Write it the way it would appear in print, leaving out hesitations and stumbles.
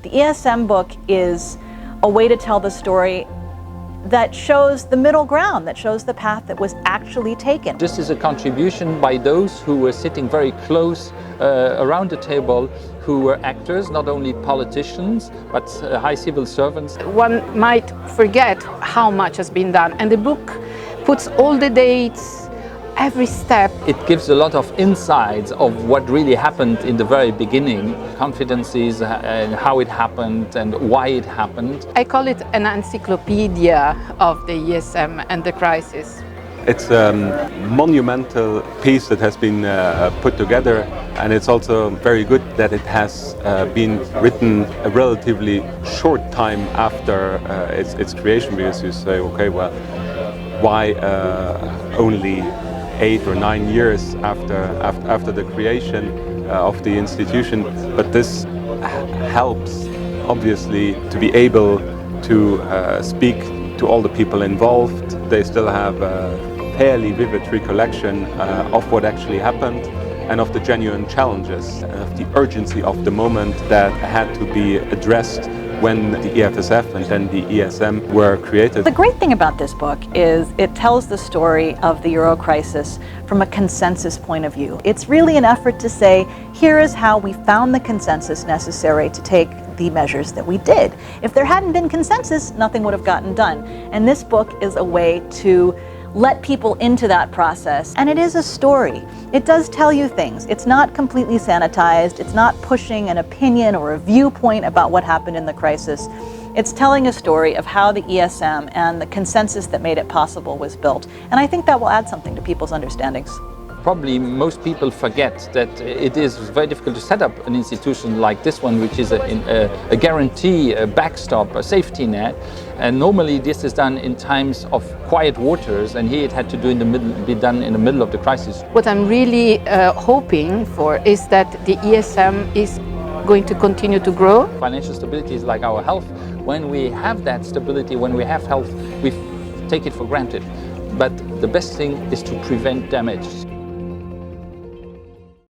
The ESM book is a way to tell the story that shows the middle ground, that shows the path that was actually taken. This is a contribution by those who were sitting very close around the table, who were actors, not only politicians, but high civil servants. One might forget how much has been done, and the book puts all the dates, every step. It gives a lot of insights of what really happened in the very beginning, confidences and how it happened and why it happened. I call it an encyclopedia of the ESM and the crisis. It's a monumental piece that has been put together, and it's also very good that it has been written a relatively short time after its creation, because you say, okay, well, why only 8 or 9 years after the creation of the institution? But this helps, obviously, to be able to speak to all the people involved. They still have a fairly vivid recollection of what actually happened and of the genuine challenges, of the urgency of the moment that had to be addressed when the EFSF and then the ESM were created. The great thing about this book is it tells the story of the Euro crisis from a consensus point of view. It's really an effort to say, here is how we found the consensus necessary to take the measures that we did. If there hadn't been consensus, nothing would have gotten done. And this book is a way to let people into that process. And it is a story. It does tell you things. It's not completely sanitized. It's not pushing an opinion or a viewpoint about what happened in the crisis. It's telling a story of how the ESM and the consensus that made it possible was built. And I think that will add something to people's understandings. Probably most people forget that it is very difficult to set up an institution like this one, which is a guarantee, a backstop, a safety net. And normally this is done in times of quiet waters, and here it had to be done in the middle of the crisis. What I'm really hoping for is that the ESM is going to continue to grow. Financial stability is like our health. When we have that stability, when we have health, we take it for granted. But the best thing is to prevent damage.